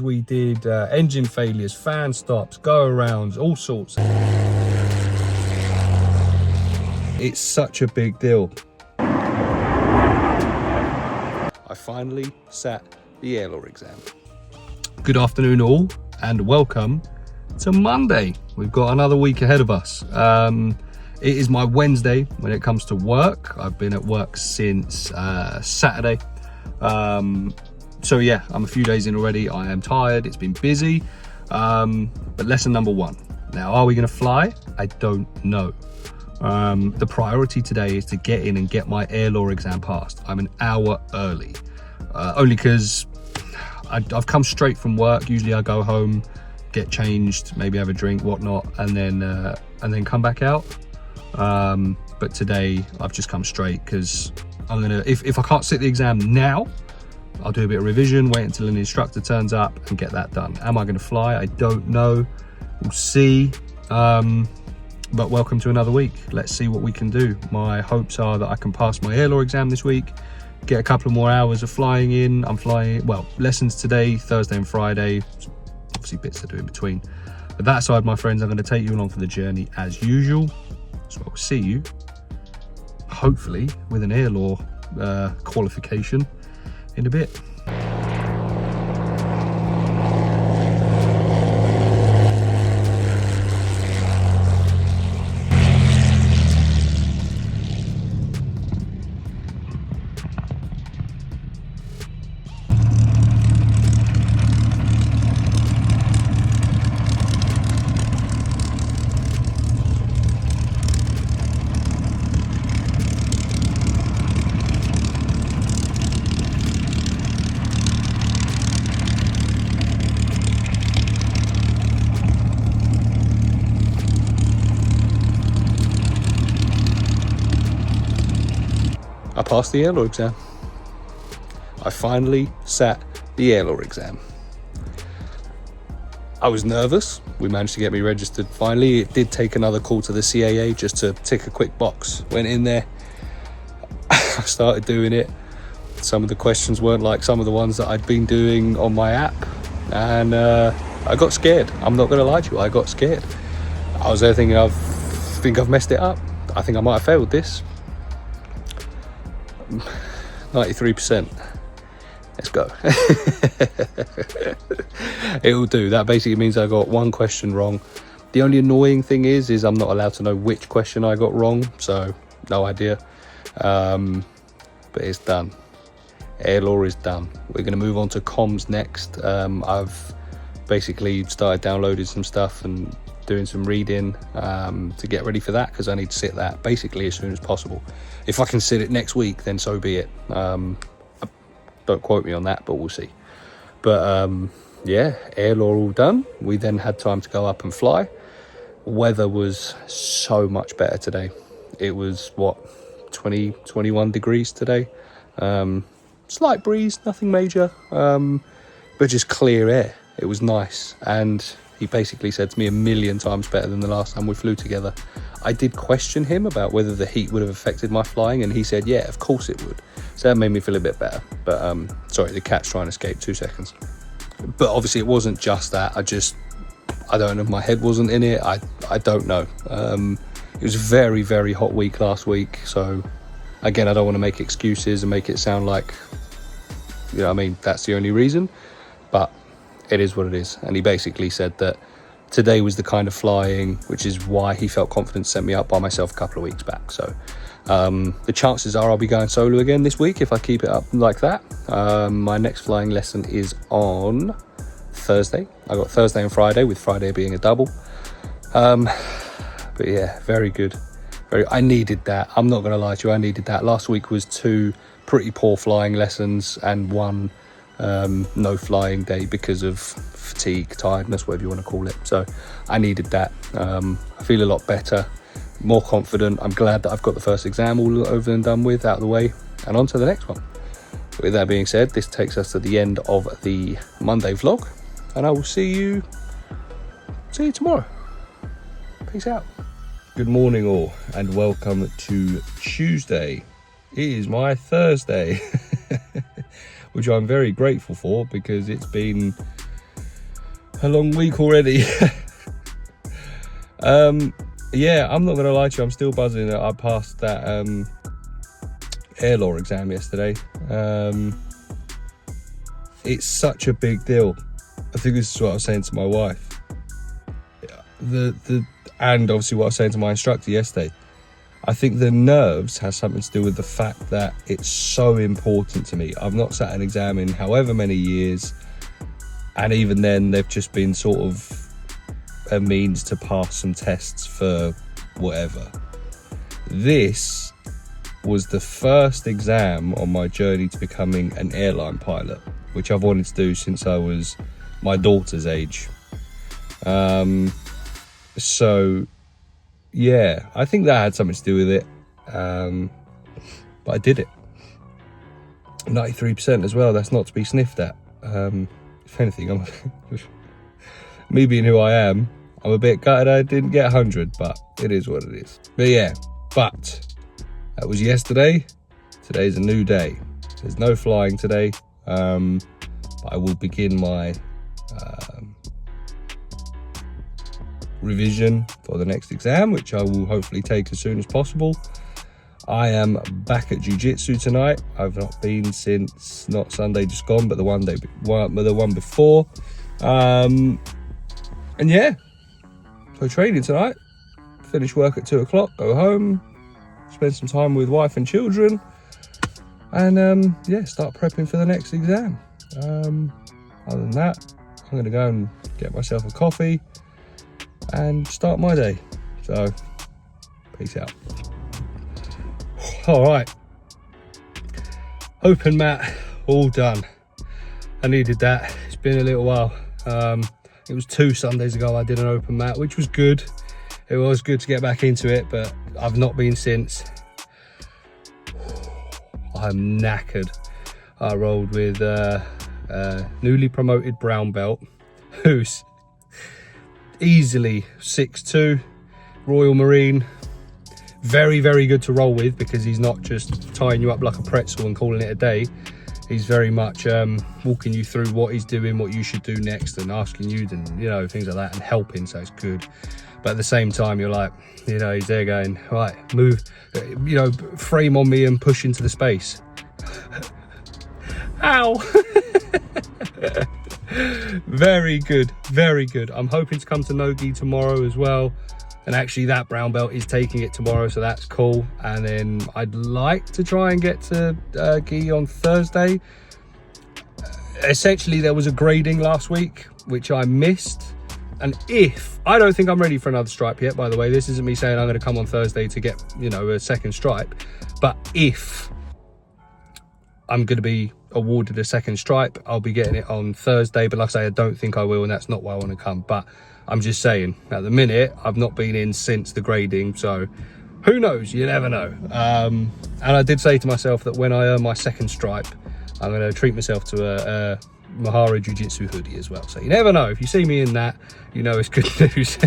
We did engine failures, fan stops, go arounds, all sorts. It's such a big deal. I finally sat the air law exam. Good afternoon all, and welcome to Monday. We've got another week ahead of us. It is my Wednesday when it comes to work. I've been at work since Saturday. So yeah, I'm a few days in already. I am tired, it's been busy. But lesson number one. Now, are we gonna fly? I don't know. The priority today is to get in and get my air law exam passed. I'm an hour early, only because I've come straight from work. Usually I go home, get changed, maybe have a drink, whatnot, and then come back out. But today I've just come straight because I'm gonna, if I can't sit the exam now, I'll do a bit of revision, wait until an instructor turns up and get that done. Am I gonna fly? I don't know, we'll see. But welcome to another week. Let's see what we can do. My hopes are that I can pass my air law exam this week, get a couple of more hours of flying in. I'm flying, well, lessons today, Thursday and Friday, obviously bits to do in between. But that side, my friends, I'm gonna take you along for the journey as usual. So I'll see you, hopefully, with an air law qualification in a bit. I passed the air law exam. I finally sat the air law exam. I was nervous. We managed to get me registered finally. It did take another call to the CAA just to tick a quick box. Went in there, I started doing it. Some of the questions weren't like some of the ones that I'd been doing on my app, and I got scared. I'm not gonna lie to you, I got scared. I was there thinking, I've messed it up. I think I might have failed this. 93%. Let's go. It'll do. That basically means I got one question wrong. The only annoying thing is I'm not allowed to know which question I got wrong, so no idea. But it's done. Air law is done. We're going to move on to comms next. I've basically started downloading some stuff and doing some reading to get ready for that, because I need to sit that basically as soon as possible. If I can sit it next week, then so be it. Don't quote me on that, but we'll see. But yeah, air law all done. We then had time to go up and fly. Weather was so much better today. It was what, 21 degrees today. Slight breeze, nothing major, but just clear air. It was nice. And he basically said to me 1,000,000 times better than the last time we flew together. I did question him about whether the heat would have affected my flying, and he said, yeah, of course it would. So that made me feel a bit better. But sorry, the cat's trying to escape, 2 seconds. But obviously it wasn't just that. I don't know if my head wasn't in it. I don't know. It was a very, very hot week last week. So again, I don't want to make excuses and make it sound like, you know what I mean, that's the only reason. But it is what it is. And he basically said that today was the kind of flying, which is why he felt confident to set me up by myself a couple of weeks back. So the chances are I'll be going solo again this week if I keep it up like that. My next flying lesson is on Thursday. I got Thursday and Friday, with Friday being a double. But yeah, very good. I needed that. I'm not going to lie to you, I needed that. Last week was 2 pretty poor flying lessons and 1 no flying day because of fatigue, tiredness, whatever you want to call it. So I needed that. I feel a lot better, more confident. I'm glad that I've got the first exam all over and done with, out of the way, and on to the next one. With that being said, this takes us to the end of the Monday vlog, and I will see you tomorrow. Peace out. Good morning all, and welcome to Tuesday. It is my Thursday, which I'm very grateful for, because it's been A long week already. Yeah, I'm not gonna lie to you, I'm still buzzing that I passed that air law exam yesterday. It's such a big deal. I think this is what I was saying to my wife. And obviously what I was saying to my instructor yesterday. I think the nerves has something to do with the fact that it's so important to me. I've not sat an exam in however many years, and even then they've just been sort of a means to pass some tests for whatever. This was the first exam on my journey to becoming an airline pilot, which I've wanted to do since I was my daughter's age. So yeah, I think that had something to do with it. But I did it. 93% as well, that's not to be sniffed at. If anything, me being who I am, I'm a bit gutted I didn't get 100, but it is what it is. But yeah, but that was yesterday. Today's a new day. There's no flying today. But I will begin my revision for the next exam, which I will hopefully take as soon as possible. I am back at jiu-jitsu tonight. I've not been since, not Sunday just gone, but the one before. And yeah, so training tonight. Finish work at 2 o'clock, go home, spend some time with wife and children, and yeah, start prepping for the next exam. Other than that, I'm gonna go and get myself a coffee and start my day. So peace out. All right, open mat all done. I needed that. It's been a little while. It was 2 Sundays ago I did an open mat, which was good. It was good to get back into it, but I've not been since. I'm knackered. I rolled with newly promoted brown belt, who's easily 6'2", Royal Marine. Very, very good to roll with, because he's not just tying you up like a pretzel and calling it a day. He's very much walking you through what he's doing, what you should do next, and asking you, and you know, things like that, and helping. So it's good. But at the same time, you're like, you know, he's there going, right, move, you know, frame on me and push into the space. Ow. Very good, very good. I'm hoping to come to no-gi tomorrow as well. And actually that brown belt is taking it tomorrow, so that's cool. And then I'd like to try and get to gi on Thursday. Essentially, there was a grading last week, which I missed. And if, I don't think I'm ready for another stripe yet, by the way. This isn't me saying I'm going to come on Thursday to get, you know, a second stripe. But if I'm going to be awarded a second stripe, I'll be getting it on Thursday. But like I say, I don't think I will, and that's not why I want to come. But I'm just saying, at the minute, I've not been in since the grading, so who knows? You never know. And I did say to myself that when I earn my second stripe, I'm going to treat myself to a Mahara Jiu-Jitsu hoodie as well. So you never know. If you see me in that, you know it's good news.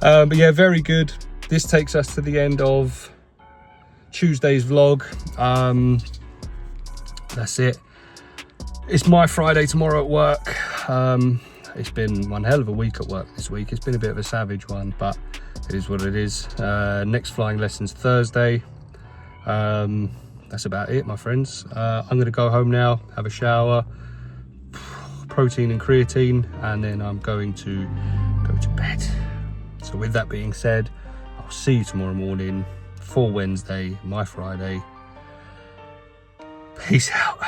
But yeah, very good. This takes us to the end of Tuesday's vlog. That's it. It's my Friday tomorrow at work. It's been one hell of a week at work this week. It's been a bit of a savage one, but it is what it is. Next flying lessons Thursday. That's about it, my friends. I'm gonna go home now, have a shower, protein and creatine, and then I'm going to go to bed. So with that being said, I'll see you tomorrow morning for Wednesday, my Friday. Peace out.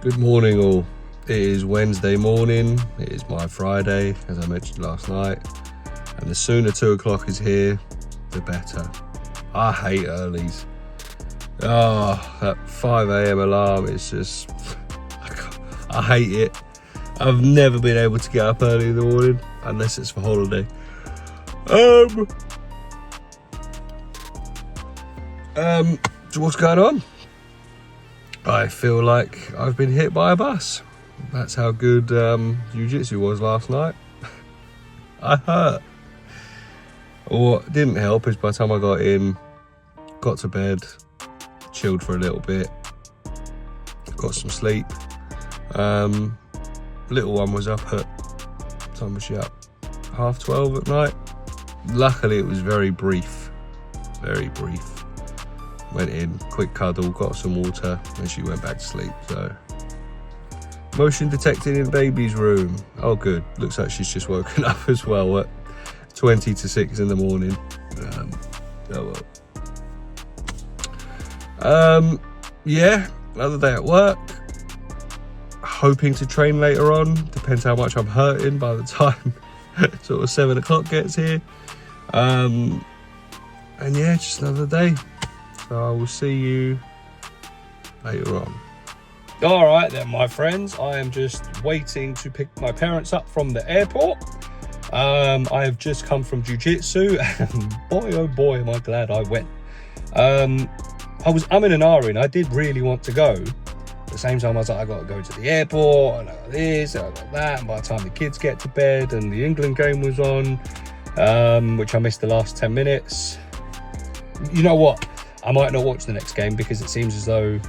Good morning all. It is Wednesday morning. It is my Friday, as I mentioned last night. And the sooner 2 o'clock is here, the better. I hate earlies. Oh, that 5 AM alarm is just, I hate it. I've never been able to get up early in the morning, unless it's for holiday. So what's going on? I feel like I've been hit by a bus. That's how good jiu-jitsu was last night. I hurt. What didn't help is by the time I got in, got to bed, chilled for a little bit, got some sleep, Little one was up at, what time was she up? 12:30 at night. Luckily it was very brief. Went in, quick cuddle, got some water, and she went back to sleep. So motion detected in baby's room. Oh good, looks like she's just woken up as well at 20 to 6 in the morning. Oh well. Yeah, another day at work. Hoping to train later on. Depends how much I'm hurting by the time sort of 7 o'clock gets here. And yeah, just another day. So I will see you later on. All right then, my friends. I am just waiting to pick my parents up from the airport. I have just come from jiu-jitsu, and boy, oh boy, am I glad I went. I was umming and ahhing. I did really want to go. At the same time, I was like, I got to go to the airport, and I got this, and I got that. And by the time the kids get to bed, and the England game was on, which I missed the last 10 minutes. You know what? I might not watch the next game because it seems as though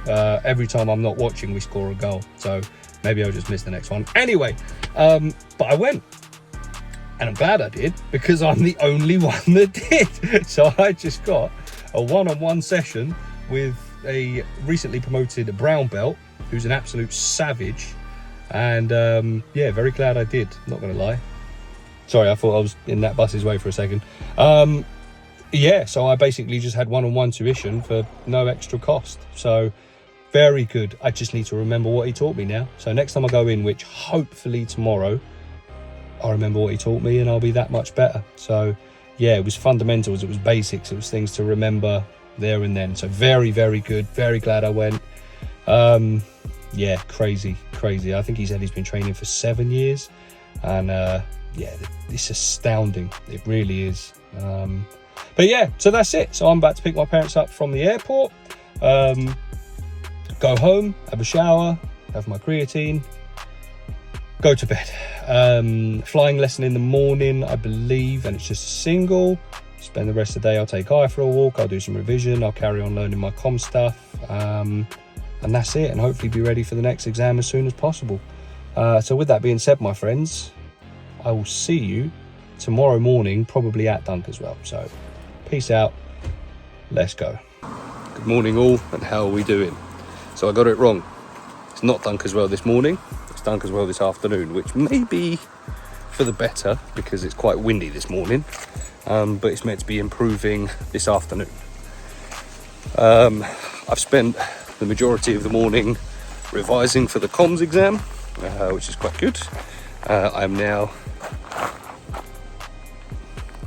every time I'm not watching, we score a goal. So maybe I'll just miss the next one. Anyway, but I went. And I'm glad I did, because I'm the only one that did. So I just got a one-on-one session with a recently promoted brown belt who's an absolute savage. And yeah, very glad I did, not gonna lie. Sorry, I thought I was in that bus's way for a second. Yeah, so I basically just had one-on-one tuition for no extra cost. So very good. I just need to remember what he taught me now. So next time I go in, which hopefully tomorrow, I remember what he taught me and I'll be that much better. So yeah, it was fundamentals, it was basics, it was things to remember there and then. So very, very good. Very glad I went. Yeah, crazy. I think he said he's been training for 7 years. And yeah, it's astounding. It really is. But yeah, so that's it. So I'm about to pick my parents up from the airport, go home, have a shower, have my creatine, go to bed. Flying lesson in the morning, I believe, and it's just a single. Spend the rest of the day, I'll take Aya for a walk, I'll do some revision, I'll carry on learning my comm stuff, and that's it, and hopefully be ready for the next exam as soon as possible. So with that being said, my friends, I will see you tomorrow morning, probably at Dunk as well. So peace out, let's go. Good morning all, and how are we doing? So I got it wrong. It's not Dunk as well this morning, it's Dunk as well this afternoon, which may be for the better because it's quite windy this morning, but it's meant to be improving this afternoon. I've spent the majority of the morning revising for the comms exam, which is quite good. I'm now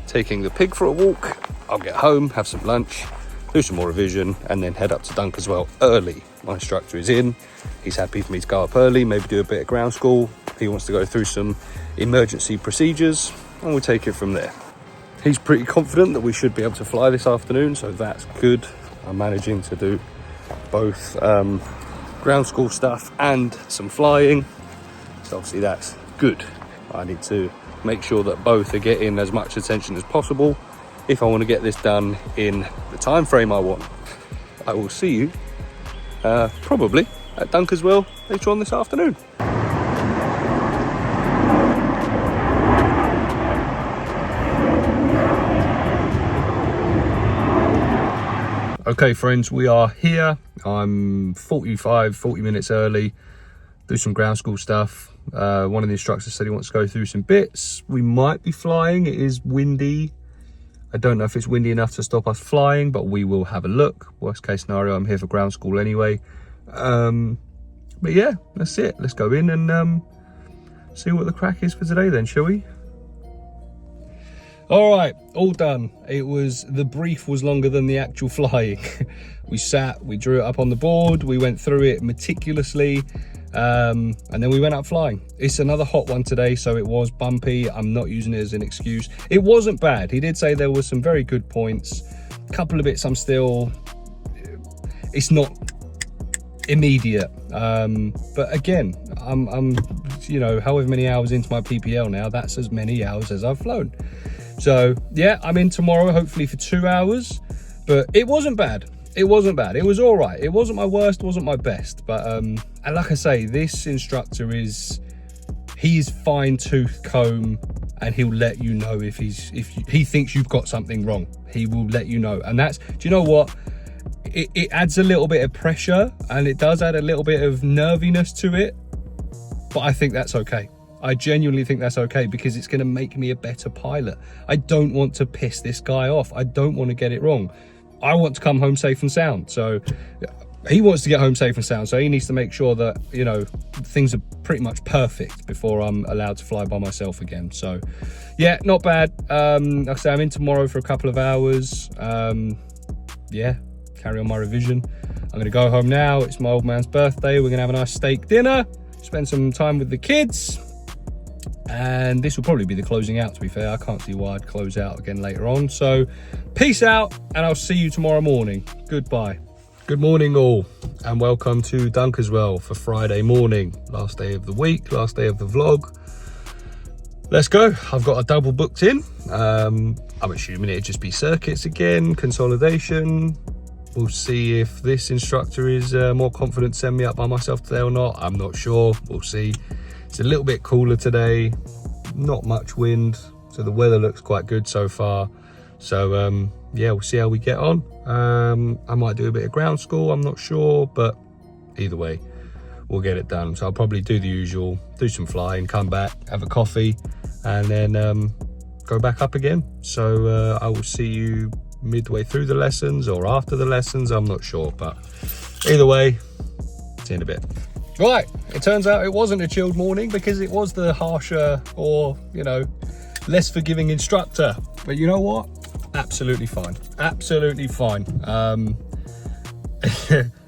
taking the pig for a walk. I'll get home, have some lunch, do some more revision, and then head up to Dunk as well early. My instructor is in. He's happy for me to go up early, maybe do a bit of ground school. He wants to go through some emergency procedures, and we'll take it from there. He's pretty confident that we should be able to fly this afternoon, so that's good. I'm managing to do both ground school stuff and some flying, so obviously that's good. I need to make sure that both are getting as much attention as possible if I want to get this done in the time frame I want. I will see you probably at Dunk as well later on this afternoon. Okay friends, we are here. I'm 40 minutes early, do some ground school stuff. One of the instructors said he wants to go through some bits. We might be flying, it is windy. I don't know if it's windy enough to stop us flying, but we will have a look. Worst case scenario, I'm here for ground school anyway. But yeah, that's it. Let's go in and see what the crack is for today then, shall we? All right, all done. The brief was longer than the actual flying. We sat, we drew it up on the board, we went through it meticulously, and then we went out flying. It's another hot one today, so it was bumpy. I'm not using it as an excuse. It wasn't bad. He did say there were some very good points. A couple of bits it's not immediate. But again, I'm you know, however many hours into my PPL now, that's as many hours as I've flown. So yeah, I'm in tomorrow, hopefully for 2 hours, but it wasn't bad. It wasn't bad. It was all right. It wasn't my worst, wasn't my best. But and like I say, this instructor He's fine tooth comb, and he'll let you know if he thinks you've got something wrong. He will let you know. And that's, do you know what? It adds a little bit of pressure, and it does add a little bit of nerviness to it, but I think that's okay. I genuinely think that's okay, because it's going to make me a better pilot. I don't want to piss this guy off. I don't want to get it wrong. I want to come home safe and sound. So he wants to get home safe and sound. So he needs to make sure that, you know, things are pretty much perfect before I'm allowed to fly by myself again. So yeah, not bad. Like I say, I'm in tomorrow for a couple of hours. Yeah, carry on my revision. I'm going to go home now. It's my old man's birthday. We're going to have a nice steak dinner, spend some time with the kids. And this will probably be the closing out, to be fair. I can't see why I'd close out again later on. So peace out, and I'll see you tomorrow morning. Goodbye. Good morning all, and welcome to Dunkerswell for Friday morning. Last day of the week, last day of the vlog. Let's go. I've got a double booked in. I'm assuming it'd just be circuits again, consolidation. We'll see if this instructor is more confident to send me up by myself today or not. I'm not sure. We'll see. It's a little bit cooler today, not much wind, so the weather looks quite good so far. So yeah, we'll see how we get on. I might do a bit of ground school, I'm not sure, but either way, we'll get it done. So I'll probably do the usual, do some flying, come back, have a coffee, and then go back up again. So I will see you midway through the lessons or after the lessons, I'm not sure, but either way, see you in a bit. Right, it turns out it wasn't a chilled morning, because it was the harsher, or, you know, less forgiving instructor. But you know what? Absolutely fine. Absolutely fine.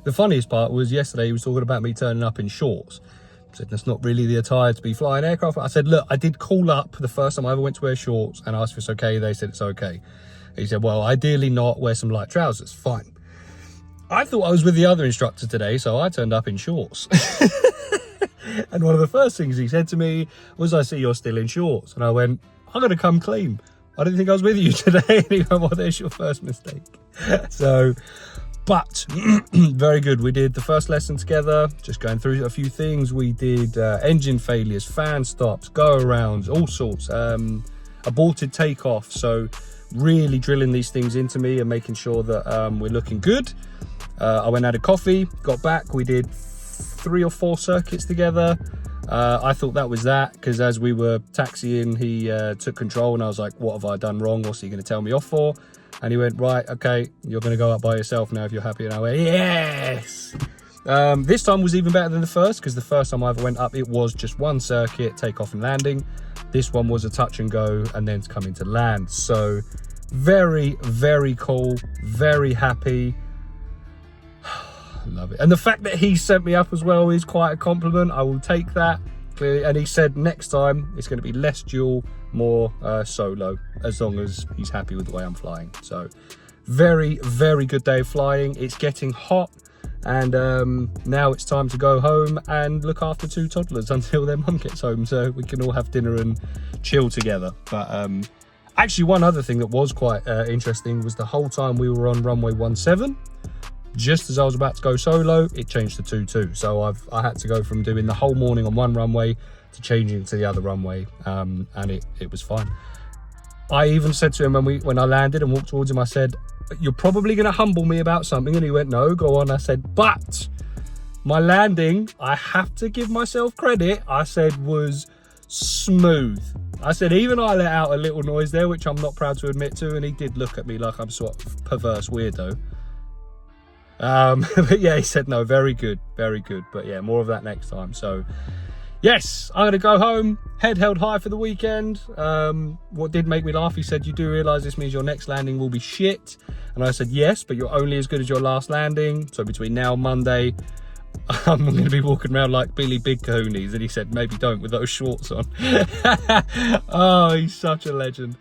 The funniest part was yesterday he was talking about me turning up in shorts. I said, that's not really the attire to be flying aircraft. I said, look, I did call up the first time I ever went to wear shorts and asked if it's okay. They said it's okay. He said, well, ideally not, wear some light trousers. Fine. I thought I was with the other instructor today, so I turned up in shorts. And one of the first things he said to me was, I see you're still in shorts. And I went, I'm going to come clean. I didn't think I was with you today. And he went, well, there's your first mistake. So, but very good. We did the first lesson together, just going through a few things. We did engine failures, fan stops, go-arounds, all sorts, aborted takeoff. So really drilling these things into me and making sure that we're looking good. I went and had a coffee, got back, we did 3 or 4 circuits together. I thought that was that, because as we were taxiing, he took control, and I was like, what have I done wrong? What's he going to tell me off for? And he went, right, okay, you're going to go up by yourself now if you're happy. And I went, yes! This time was even better than the first, because the first time I ever went up, it was just one circuit, takeoff and landing. This one was a touch and go, and then coming to land. So very, very cool, very happy. Love it. And the fact that he sent me up as well is quite a compliment. I will take that, clearly. And he said next time it's going to be less dual, more solo, as long as he's happy with the way I'm flying. So very, very good day of flying. It's getting hot, and now it's time to go home and look after 2 toddlers until their mum gets home, so we can all have dinner and chill together. But actually, one other thing that was quite interesting was the whole time we were on runway 17, just as I was about to go solo, it changed to 22. So I had to go from doing the whole morning on one runway to changing to the other runway, and it was fine. I even said to him when I landed and walked towards him, I said, you're probably going to humble me about something. And he went, no, go on. I said, but my landing, I have to give myself credit, I said, was smooth. I said, even I let out a little noise there, which I'm not proud to admit to, and he did look at me like I'm sort of perverse weirdo. But yeah, he said, no, very good, very good. But yeah, more of that next time. So yes, I'm going to go home, head held high for the weekend. What did make me laugh, he said, you do realise this means your next landing will be shit? And I said, yes, but you're only as good as your last landing. So between now and Monday, I'm going to be walking around like Billy Big Cahoonies. And he said, maybe don't with those shorts on. Oh, he's such a legend.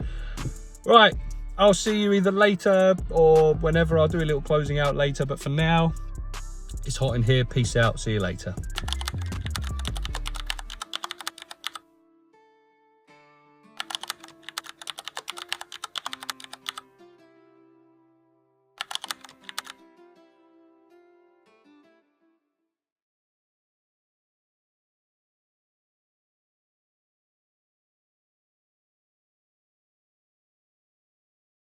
Right, I'll see you either later or whenever. I'll do a little closing out later. But for now, it's hot in here. Peace out. See you later.